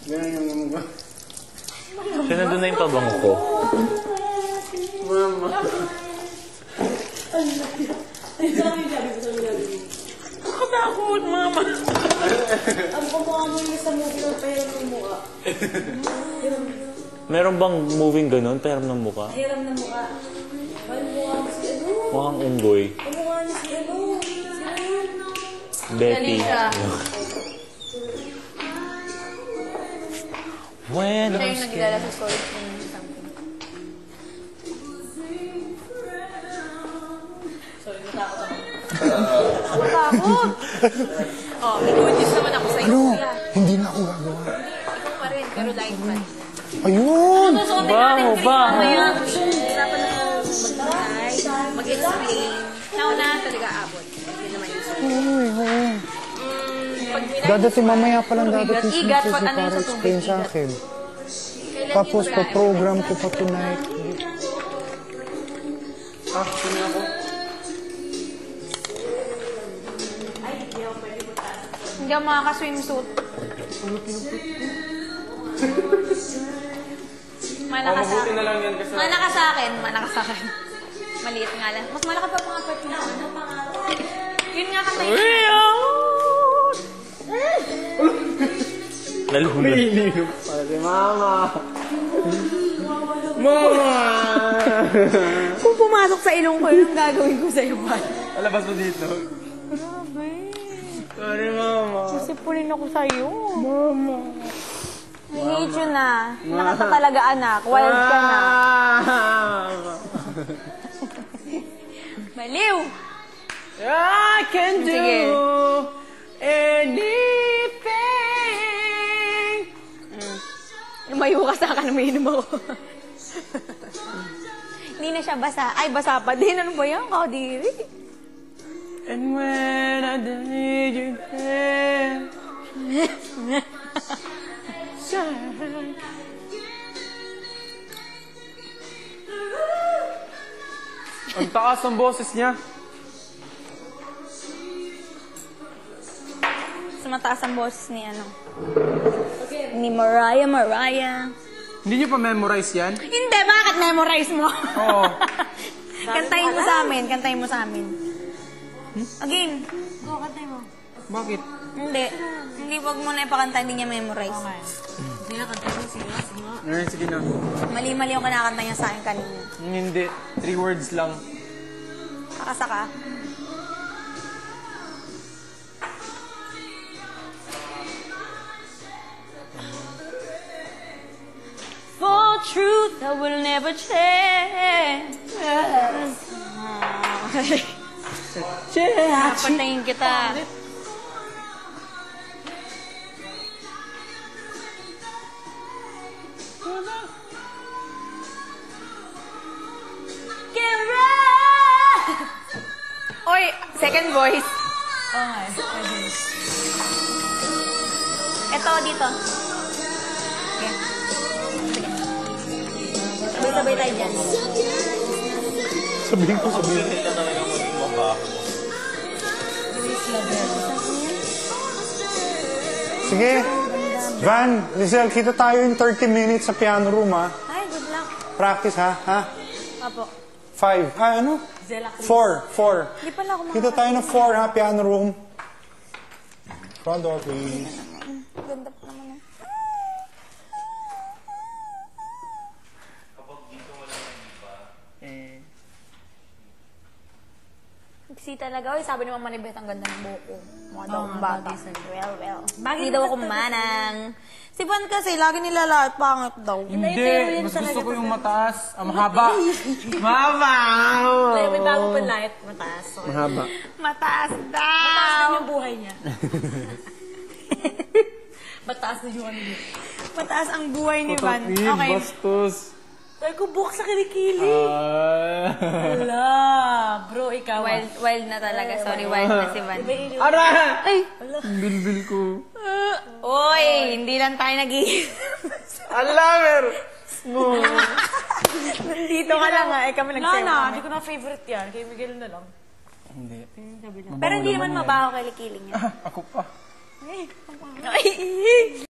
Ganyan yung mukha. Siya nandun na yung pabango ko. Mama. Nakatakot, mama. Ang pamukha mo yung sa movie ng pahiram ng mukha. Meron bang moving ganun? Pahiram ng mukha? Pahiram ng mukha. Ay, mukha mo si ano? Mukhang unggoy. Ang mukha niya si ano? Betty. When Siya I'm yung nagdala sa story ng something. Sorry, natakot ako. Takot! Oh, may good news naman ako sa iyo, kuya. Hindi na ako gagawa. Ikaw pa rin, pero light pa. Ayun! Baho, baho. Hirapan na mag-try, mag-explain. Nauna talaga abot. Hindi naman yung sabi. Dadating mamaya pa lang dadating si Igat, Susie ano yung para sa explain tubig? sa akin. Kailan Tapos yun, pa-program ko pa tonight. Sino ako? Hindi ako makaka-swimsuit. Malaka sa Mabuti akin. na lang yan kasi... Malaka sa akin. Malaka sa akin. Maliit nga lang. Mas malaki pa mga part na. Yun nga kanta yun. Nalulod. Ininom pa si Mama. Mama! Kung pumasok sa ilong ko, yun ang gagawin ko sa'yo, Pat. Alabas mo dito. Grabe. Sorry, Mama. Sipunin ako sa'yo. Mama. I hate you na. Anak ka talaga, anak. Wild ka na. Baliw! I can do Sige. anything. Lumayo ka sa akin, umiinom ako. Hindi na siya basa. Ay, basa pa din. Ano ba yan? Kadiri. And when I need you there. Ang taas ng boses niya. Mas mataas ang boses ni ano. Ni Mariah. Hindi niyo pa memorize yan? Hindi, bakit memorize mo? Oo. Kantahin mo sa amin. Again. Go, kantahin mo. Bakit? Hindi, wag mo na ipakanta, hindi niya memorize. Hindi na kantahin mo sila. Sige na. Mali-mali yung kinakanta niya sa akin kanina. Hindi. 3 words lang. Kakasaka. For truth, I will never change. Patayin kita. Oy, second voice. Ito, dito. Okay. Sabay-sabay tayo dyan. Sabihin ko. Ito talaga maging mabaho. Sige. Van, Lizelle, kita tayo in 30 minutes sa piano room, ha? Ay, good luck. Practice, ha? Ha? Apo. 5. Ano? 4. Hindi pala ako Kita tayo ng 4, ha? Piano room. Front door, please. Ganda pa naman eh. Si talaga, oy, sabi ni Mama Nibet, ang ganda ng buhok ko. Mukha daw akong bata. Well. Hindi daw ako manang. Si Van kasi, lagi nilalait, pangit daw. Hindi. Mas gusto ko yung mataas. Mahaba. Mahaba! May bago pa light. Mataas. Okay. Mahaba. Mataas Mataas daw. din yung buhay niya. Mataas din yung ano niya. Mataas ang buhay ni Van. Okay. Bastos. Ay, ko buhok sa kilikili. Ala, bro, ikaw. Wild na talaga. Sorry, wild na si Van. Ara! Ay! Bilbil ko. Oy, hindi lang tayo Alamer! Dito ka lang nga. Kami Wala na, hindi ko na favorite yan. Kay Miguel na lang. Hindi. Pero hindi naman mabaho kay likiling yan. Ako pa. Ay!